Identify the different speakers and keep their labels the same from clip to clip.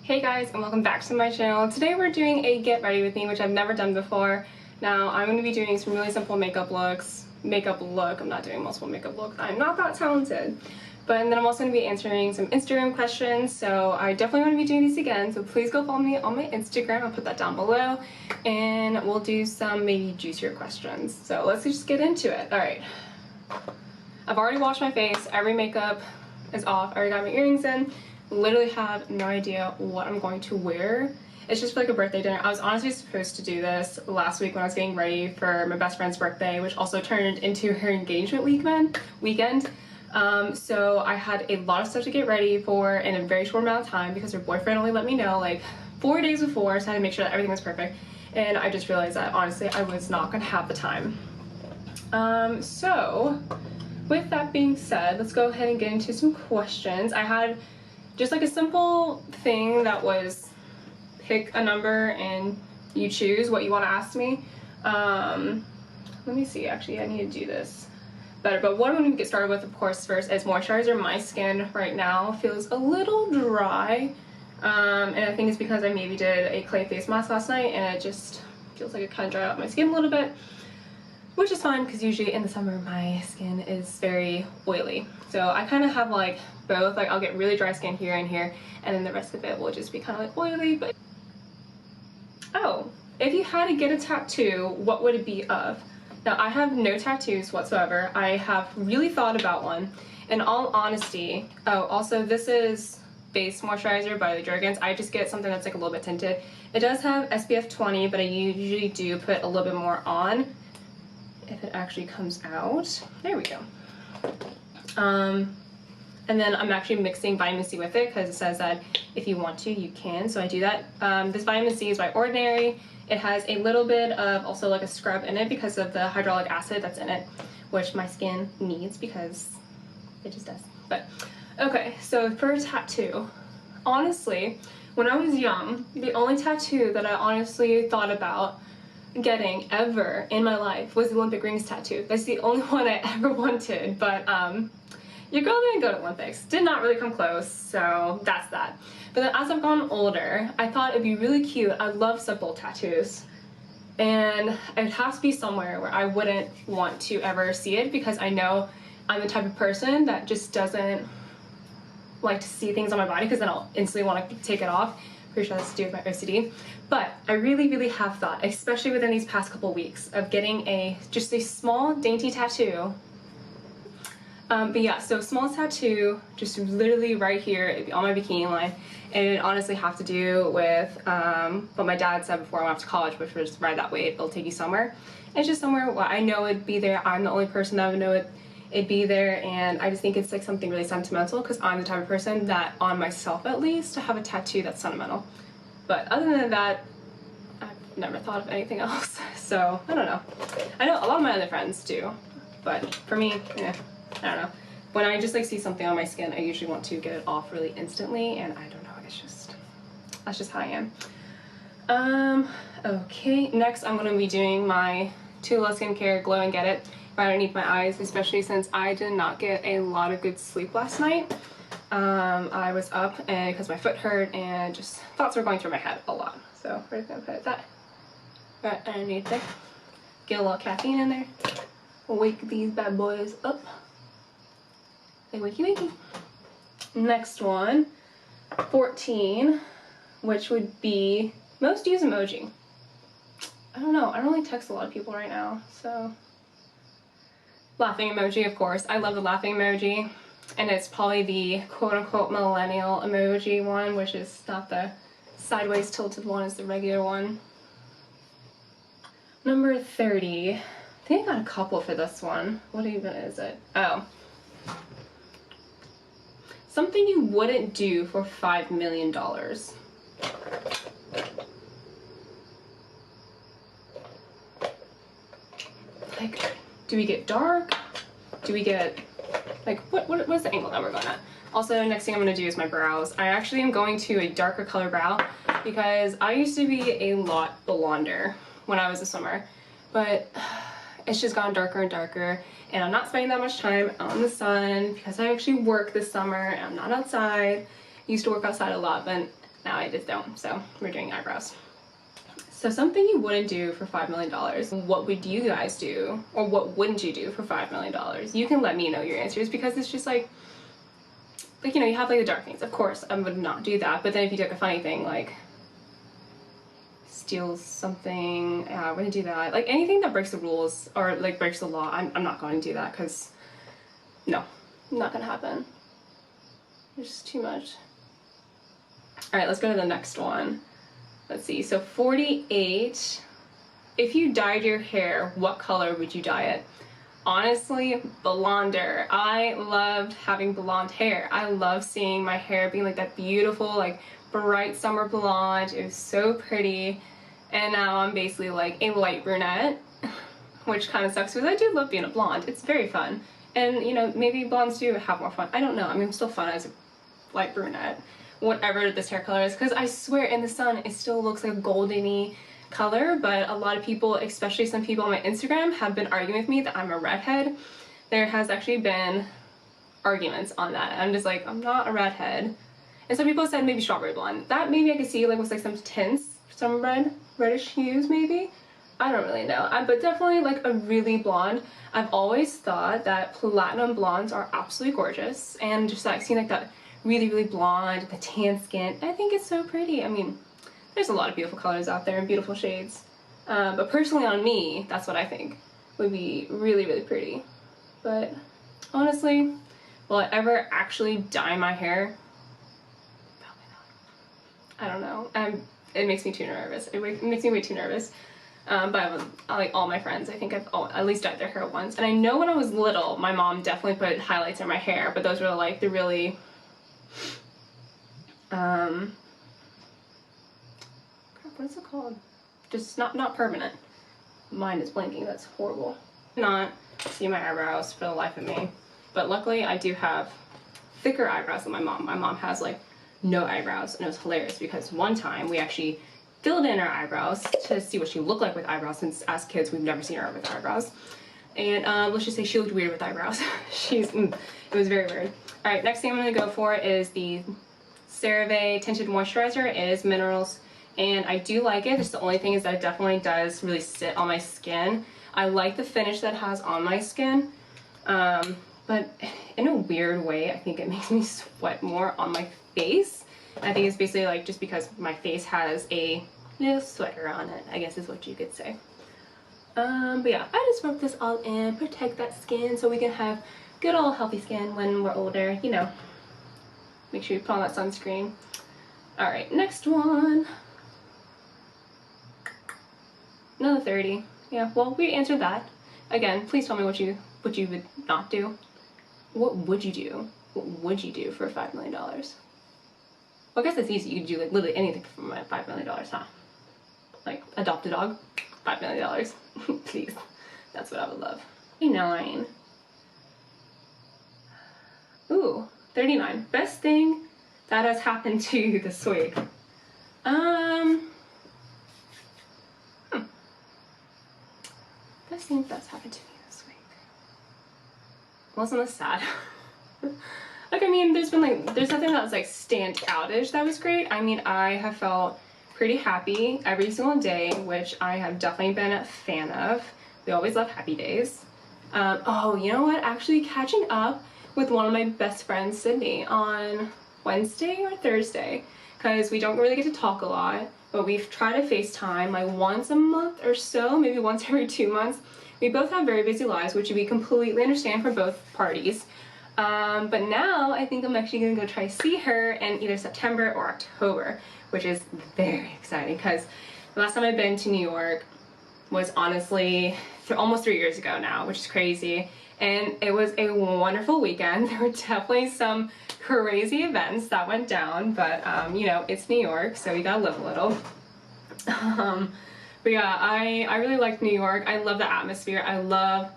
Speaker 1: Hey guys, and welcome back to my channel. Today we're doing a get ready with me, which I've never done before. Now I'm going to be doing some really simple makeup looks. I'm not doing multiple makeup looks. I'm not that talented. But then I'm also going to be answering some Instagram questions, so I definitely want to be doing these again. So please go follow me on my Instagram. I'll put that down below. And we'll do some maybe juicier questions. So let's just get into it. Alright. I've already washed my face. Every makeup is off. I already got my earrings in. Literally have no idea what I'm going to wear. It's just for like a birthday dinner. I was honestly supposed to do this last week when I was getting ready for my best friend's birthday, which also turned into her engagement weekend. So I had a lot of stuff to get ready for in a very short amount of time because her boyfriend only let me know like 4 days before, so I had to make sure that everything was perfect. And I just realized that honestly I was not gonna have the time. So with that being said, let's go ahead and get into some questions. I had just like a simple thing that was pick a number and you choose what you want to ask me. Let me see, actually I need to do this better, but what I'm going to get started with, of course, first is moisturizer. My skin right now feels a little dry, and I think it's because I maybe did a clay face mask last night and it just feels like it kind of dried out my skin a little bit, which is fine because usually in the summer my skin is very oily. So I kind of have like both, like I'll get really dry skin here and here, and then the rest of it will just be kind of like oily. But oh, if you had to get a tattoo, what would it be of? Now I have no tattoos whatsoever. I have really thought about one. In all honesty, oh, also this is base moisturizer by the Jergens. I just get something that's like a little bit tinted. It does have SPF 20, but I usually do put a little bit more on if it actually comes out. There we go. And then I'm actually mixing vitamin C with it because it says that if you want to, you can. So I do that. This vitamin C is by Ordinary. It has a little bit of also like a scrub in it because of the hyaluronic acid that's in it, which my skin needs because it just does. But okay, so for a tattoo, honestly, when I was young, the only tattoo that I honestly thought about getting ever in my life was the Olympic rings tattoo. That's the only one I ever wanted, but your girl didn't go to Olympics. Did not really come close, so that's that. But then as I've gotten older, I thought it'd be really cute. I love simple tattoos. And it'd have to be somewhere where I wouldn't want to ever see it because I know I'm the type of person that just doesn't like to see things on my body because then I'll instantly want to take it off. Pretty sure that's to do with my OCD. But I really have thought, especially within these past couple weeks, of getting just a small dainty tattoo. But yeah, so small tattoo, just literally right here on my bikini line, and it honestly have to do with what my dad said before I went off to college, which was ride that wave, it'll take you somewhere. And it's just somewhere where I know it'd be there. I'm the only person that would know it'd be there, and I just think it's like something really sentimental because I'm the type of person that, on myself at least, to have a tattoo that's sentimental. But other than that, I've never thought of anything else. So I don't know. I know a lot of my other friends do, but for me, yeah. I don't know. When I just like see something on my skin, I usually want to get it off really instantly, and I don't know, that's just how I am. Okay, next I'm going to be doing my Tula Skincare Glow and Get It right underneath my eyes, especially since I did not get a lot of good sleep last night. I was up and because my foot hurt and just thoughts were going through my head a lot. So we're just going to put that right underneath there. Get a little caffeine in there. Wake these bad boys up. Say wakey wakey. Next one, 14, which would be most used emoji. I don't know, I don't really text a lot of people right now, so. Laughing emoji, of course. I love the laughing emoji, and it's probably the quote-unquote millennial emoji one, which is not the sideways tilted one, it's the regular one. Number 30. I think I got a couple for this one. What even is it? Oh. Something you wouldn't do for $5 million. Like, do we get dark? Do we get, like, what's the angle that we're going at? Also, next thing I'm going to do is my brows. I actually am going to a darker color brow because I used to be a lot blonder when I was a swimmer. But it's just gotten darker and darker, and I'm not spending that much time out in the sun because I actually work this summer and I'm not outside. I used to work outside a lot, but now I just don't. So we're doing eyebrows. So something you wouldn't do for $5 million. What would you guys do? Or what wouldn't you do for $5 million? You can let me know your answers, because it's just like, you know, you have like the dark things. Of course, I would not do that. But then if you do like a funny thing, like steal something, I wouldn't do that. Like anything that breaks the rules or like breaks the law, I'm not going to do that, because no, not gonna happen. There's just too much. All right, let's go to the next one. Let's see, so 48, if you dyed your hair, what color would you dye it? Honestly, blonder. I loved having blonde hair. I love seeing my hair being like that beautiful, like bright summer blonde. It was so pretty. And now I'm basically like a light brunette, which kind of sucks because I do love being a blonde. It's very fun. And you know, maybe blondes do have more fun. I don't know. I mean, I'm still fun as a light brunette, whatever this hair color is, because I swear in the sun it still looks like a goldeny color. But a lot of people, especially some people on my Instagram, have been arguing with me that I'm a redhead. There has actually been arguments on that. I'm just like, I'm not a redhead. And some people said maybe strawberry blonde. That maybe I could see like with like some tints, some reddish hues maybe. I don't really know. But definitely like a really blonde. I've always thought that platinum blondes are absolutely gorgeous, and just like seeing like that really blonde, the tan skin, I think it's so pretty. I mean, there's a lot of beautiful colors out there and beautiful shades. But personally on me, that's what I think would be really pretty. But honestly, will I ever actually dye my hair? Probably not. I don't know. It makes me too nervous. It makes me way too nervous. But I like all my friends, I think I've at least dyed their hair once. And I know when I was little, my mom definitely put highlights in my hair, but those were like the really crap, what is it called? Just not permanent. Mine is blinking, that's horrible. Not see my eyebrows for the life of me. But luckily I do have thicker eyebrows than my mom. My mom has like no eyebrows, and it was hilarious because one time we actually filled in her eyebrows to see what she looked like with eyebrows, since as kids we've never seen her with eyebrows. And let's just say she looked weird with eyebrows. It was very weird. All right, next thing I'm gonna go for is the CeraVe Tinted Moisturizer. It is minerals, and I do like it. Just the only thing is that it definitely does really sit on my skin. I like the finish that it has on my skin, but in a weird way, I think it makes me sweat more on my face. I think it's basically like just because my face has a little sweater on it, I guess is what you could say. But yeah, I just rub this all in, protect that skin so we can have good old healthy skin when we're older, you know. Make sure you put on that sunscreen. All right, next one. Another 30. Yeah, well, we answered that. Again, please tell me what you would not do. What would you do? What would you do for $5 million? Well, I guess that's easy. You could do like literally anything for $5 million, huh? Like adopt a dog, $5 million. Please. That's what I would love. 39. Ooh, 39. Best thing that has happened to you this week. Best thing that's happened to me this week. Wasn't this sad? Like, I mean, there's nothing that was like stand outish that was great. I mean, I have felt pretty happy every single day, which I have definitely been a fan of. We always love happy days. Oh, you know what? Actually catching up with one of my best friends, Sydney, on Wednesday or Thursday, because we don't really get to talk a lot, but we've tried to FaceTime like once a month or so, maybe once every 2 months. We both have very busy lives, which we completely understand for both parties. But now I think I'm actually gonna go try to see her in either September or October, which is very exciting because the last time I've been to New York was honestly almost 3 years ago now, which is crazy. And it was a wonderful weekend. There were definitely some crazy events that went down, but you know, it's New York, so you gotta live a little. But yeah, I really liked New York. I love the atmosphere. I love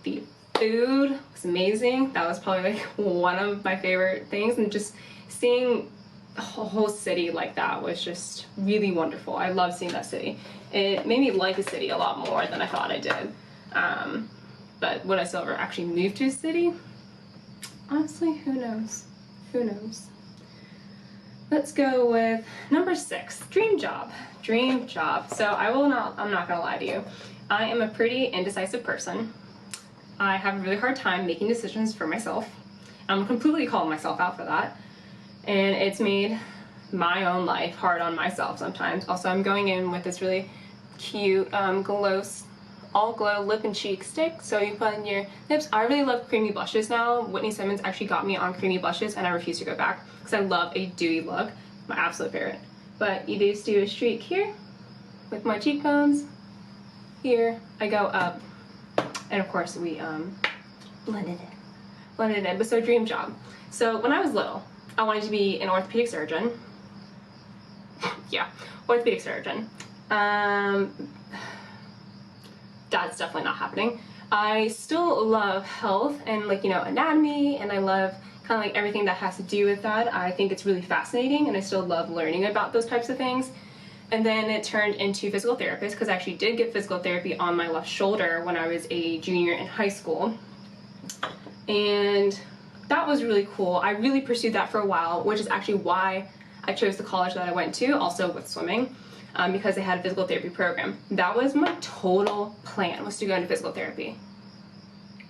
Speaker 1: the food. It was amazing. That was probably like one of my favorite things, and just seeing a whole city like that was just really wonderful. I love seeing that city. It made me like the city a lot more than I thought I did. But would I still ever actually move to a city? Honestly, who knows? Who knows? Let's go with number 6, dream job. Dream job. So I'm not gonna lie to you. I am a pretty indecisive person. I have a really hard time making decisions for myself. I'm completely calling myself out for that. And it's made my own life hard on myself sometimes. Also, I'm going in with this really cute all glow lip and cheek stick, so you put on your lips. I really love creamy blushes now. Whitney Simmons actually got me on creamy blushes and I refuse to go back because I love a dewy look, my absolute favorite. But you just do a streak here with my cheekbones. Here I go up, and of course we blend it in. But so dream job. So when I was little, I wanted to be an orthopedic surgeon. Yeah, orthopedic surgeon. That's definitely not happening. I still love health and, like, you know, anatomy, and I love kind of like everything that has to do with that. I think it's really fascinating and I still love learning about those types of things. And then it turned into physical therapist because I actually did get physical therapy on my left shoulder when I was a junior in high school. And that was really cool. I really pursued that for a while, which is actually why I chose the college that I went to, also with swimming. Because they had a physical therapy program. That was my total plan, was to go into physical therapy.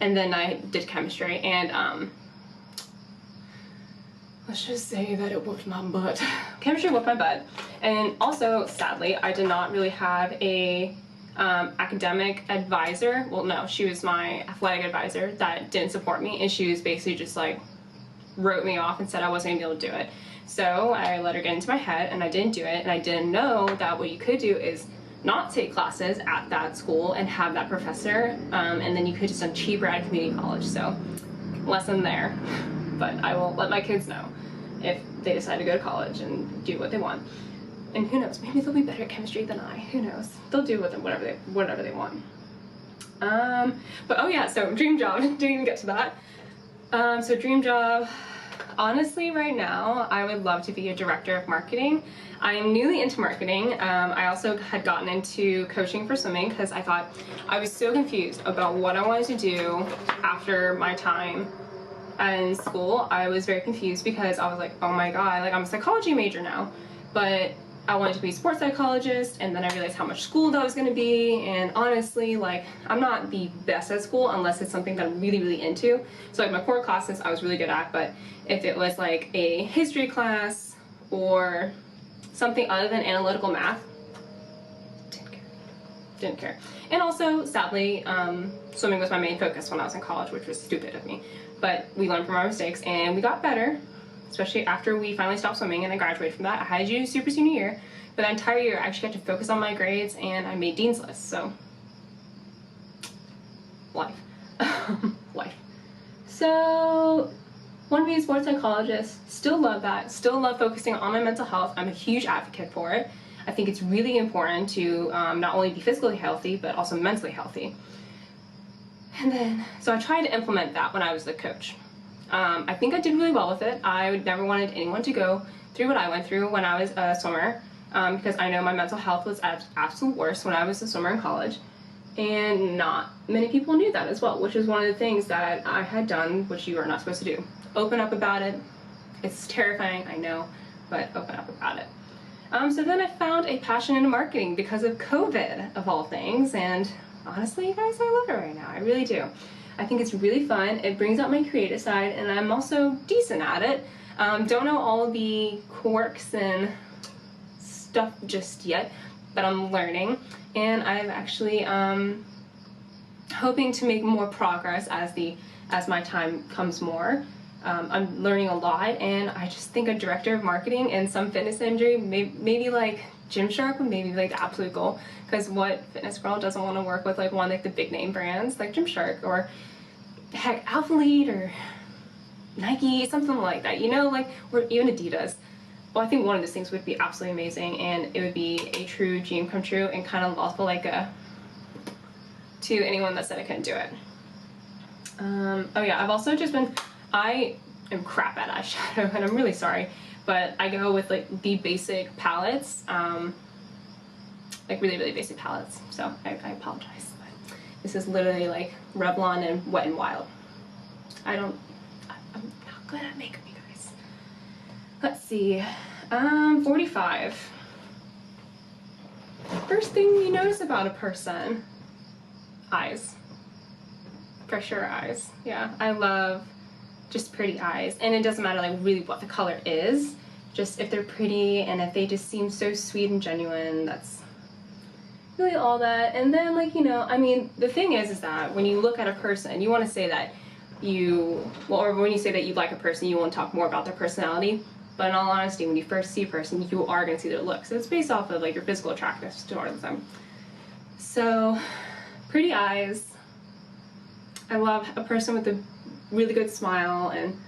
Speaker 1: And then I did chemistry, and let's just say that it whooped my butt. Chemistry whooped my butt. And also, sadly, I did not really have a academic advisor. Well, no, she was my athletic advisor that didn't support me, and she was basically just like wrote me off and said I wasn't gonna be able to do it. So I let her get into my head and I didn't do it, and I didn't know that what you could do is not take classes at that school and have that professor, and then you could just cheaper at a community college. So lesson there. But I will let my kids know if they decide to go to college and do what they want. And who knows, maybe they'll be better at chemistry than I. Who knows? They'll do with them whatever they want. But oh yeah, so dream job. Didn't even get to that. So dream job. Honestly, right now, I would love to be a director of marketing. I am newly into marketing. I also had gotten into coaching for swimming because I thought I was so confused about what I wanted to do after my time in school. I was very confused because I was like, oh my god, like I'm a psychology major now, but I wanted to be a sports psychologist, and then I realized how much school that was going to be, and honestly, like, I'm not the best at school unless it's something that I'm really, really into. So like my core classes I was really good at, but if it was like a history class or something other than analytical math, didn't care. And also, sadly, swimming was my main focus when I was in college, which was stupid of me. But we learned from our mistakes and we got better. Especially after we finally stopped swimming and I graduated from that. I had to do super senior year, but the entire year I actually got to focus on my grades and I made dean's lists, so life. Life. So, want to be a sports psychologist, still love that, still love focusing on my mental health. I'm a huge advocate for it. I think it's really important to not only be physically healthy, but also mentally healthy. And then, so I tried to implement that when I was the coach. I think I did really well with it. I never wanted anyone to go through what I went through when I was a swimmer, because I know my mental health was at absolute worst when I was a swimmer in college, and not many people knew that as well, which is one of the things that I had done, which you are not supposed to do. Open up about it. It's terrifying, I know, but open up about it. So then I found a passion in marketing because of COVID, of all things, and honestly, you guys, I love it right now. I really do. I think it's really fun. It brings out my creative side, and I'm also decent at it. Don't know all the quirks and stuff just yet, but I'm learning, and I'm actually hoping to make more progress as my time comes more. I'm learning a lot, and I just think a director of marketing and some fitness industry, maybe like Gymshark would maybe be like the absolute goal, because what fitness girl doesn't want to work with like one like the big name brands like Gymshark or heck Alphalete or Nike, something like that, you know, like, or even Adidas. Well, I think one of those things would be absolutely amazing, and it would be a true dream come true, and kind of also like to anyone that said I couldn't do it. Oh yeah, I've also just been, I am crap at eyeshadow, and I'm really sorry, but I go with like the basic palettes, like really, really basic palettes, so I apologize. But this is literally like Revlon and Wet n Wild. I'm not good at makeup, you guys. Let's see. 45. First thing you notice about a person, eyes. For sure, eyes. Yeah, I love just pretty eyes. And it doesn't matter like really what the color is, just if they're pretty and if they just seem so sweet and genuine, that's really all that. And then like, you know, I mean, the thing is that when you look at a person, you want to say that or when you say that you like a person, you want to talk more about their personality. But in all honesty, when you first see a person, you are going to see their looks. So it's based off of like your physical attractiveness towards them. So, pretty eyes. I love a person with a really good smile, and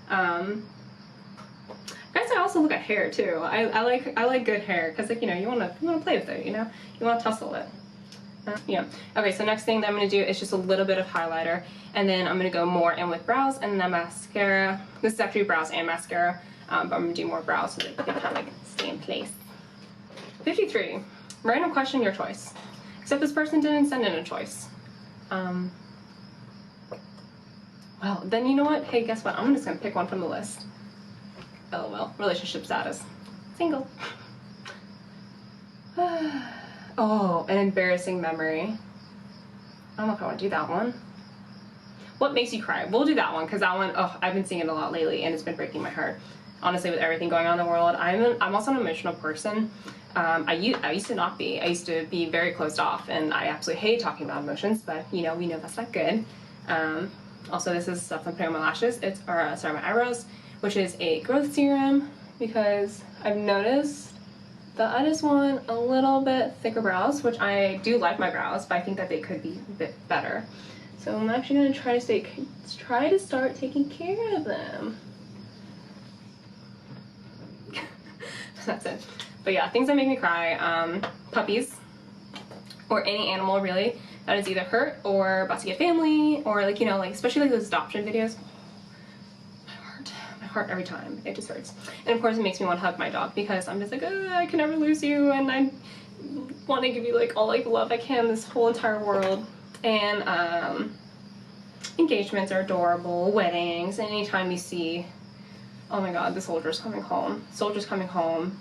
Speaker 1: I guess I also look at hair too. I like good hair because like, you know, you want to play with it, you know, you want to tussle it. Yeah. Okay, so next thing that I'm going to do is just a little bit of highlighter, and then I'm going to go more in with brows and then mascara. This is actually brows and mascara, but I'm going to do more brows so that they kind of like stay in place. 53. Random question, your choice. Except this person didn't send in a choice. Well, then you know what? Hey, guess what? I'm just going to pick one from the list. LOL. Relationship status. Single. Oh, an embarrassing memory. I don't know if I want to do that one. What makes you cry? We'll do that one, because that one, oh, I've been seeing it a lot lately, and it's been breaking my heart. Honestly, with everything going on in the world, I'm also an emotional person. I used to not be. I used to be very closed off, and I absolutely hate talking about emotions, but, you know, we know that's not good. Also, this is stuff I'm putting on my lashes. My eyebrows, which is a growth serum, because I've noticed that I just want a little bit thicker brows, which I do like my brows, but I think that they could be a bit better. So I'm actually going to try to start taking care of them. That's it. But yeah, things that make me cry, puppies, or any animal really that is either hurt or about to get family, or like, you know, like especially like those adoption videos. My heart every time, it just hurts. And of course it makes me want to hug my dog, because I'm just like, I can never lose you, and I want to give you like all like the love I can in this whole entire world. And engagements are adorable, weddings, and anytime you see, oh my god, the soldiers coming home. Soldiers coming home,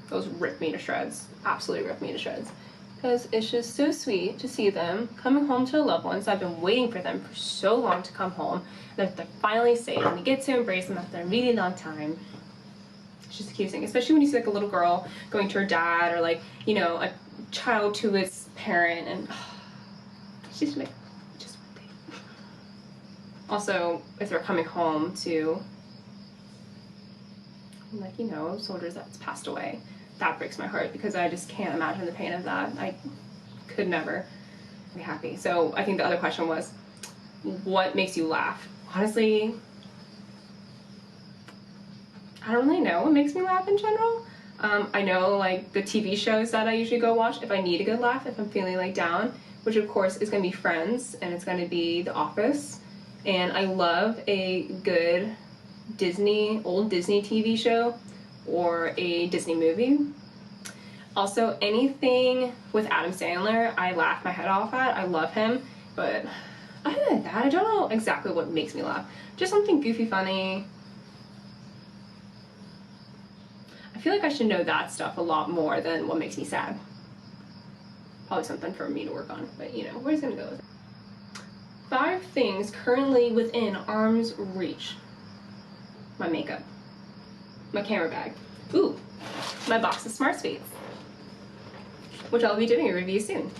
Speaker 1: those rip me to shreds. Absolutely rip me to shreds. Because it's just so sweet to see them coming home to their loved ones. I've been waiting for them for so long to come home. That they're finally safe, and they get to embrace them after a really long time. It's just the cutest thing. Especially when you see like a little girl going to her dad, or like, you know, a child to its parent, and she's like, just one day. Also, if they're coming home to, like, you know, soldiers that's passed away, that breaks my heart, because I just can't imagine the pain of that. I could never be happy. So I think the other question was, what makes you laugh? Honestly, I don't really know what makes me laugh in general. I know like the TV shows that I usually go watch if I need a good laugh, if I'm feeling like down, which of course is going to be Friends, and it's going to be The Office. And I love a good old Disney TV show or a Disney movie. Also, anything with Adam Sandler, I laugh my head off at. I love him, but other than that, I don't know exactly what makes me laugh. Just something goofy, funny. I feel like I should know that stuff a lot more than what makes me sad. Probably something for me to work on, but you know, we're just gonna go with it. 5 things currently within arm's reach. My makeup, my camera bag, ooh, my box of SMARTSWEETS, which I'll be doing a review soon.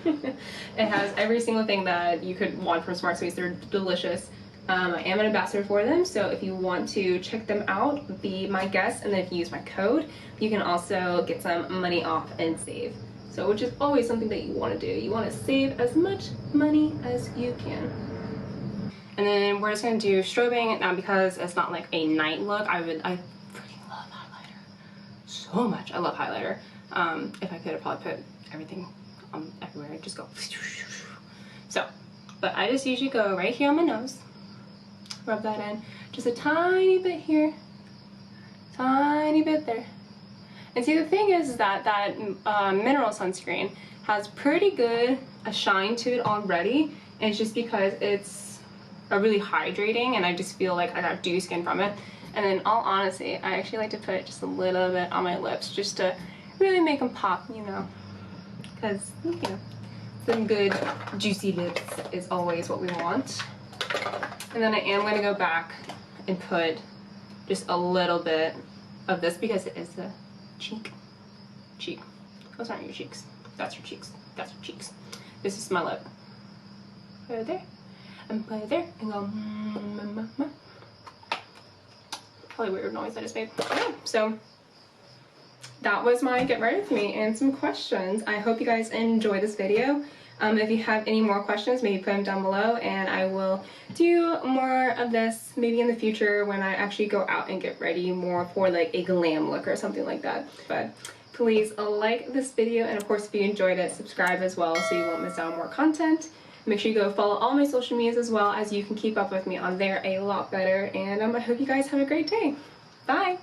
Speaker 1: It has every single thing that you could want from SMARTSWEETS. They're delicious. I am an ambassador for them, so if you want to check them out, be my guest, and then if you use my code, you can also get some money off and save. So, which is always something that you want to do. You want to save as much money as you can. And then we're just going to do strobing. Now, because it's not like a night look, I freaking love highlighter so much. I love highlighter. If I could, I'd probably put everything everywhere. I'd just go. So, but I just usually go right here on my nose. Rub that in. Just a tiny bit here. Tiny bit there. And see, the thing is that mineral sunscreen has pretty good a shine to it already, and it's just because it's a really hydrating, and I just feel like I got dewy skin from it. And in all honesty, I actually like to put just a little bit on my lips just to really make them pop, you know, because, you know, some good juicy lips is always what we want. And then I am going to go back and put just a little bit of this because it is the cheek. Those aren't your cheeks. That's your cheeks. That's your cheeks. This is my lip. Put it there. And put it there. And go. Probably weird noise I just made. Okay, so that was my get ready with me and some questions. I hope you guys enjoyed this video. If you have any more questions, maybe put them down below and I will do more of this maybe in the future when I actually go out and get ready more for like a glam look or something like that. But please like this video, and of course if you enjoyed it, subscribe as well so you won't miss out on more content. Make sure you go follow all my social medias as well, as you can keep up with me on there a lot better. And I hope you guys have a great day. Bye!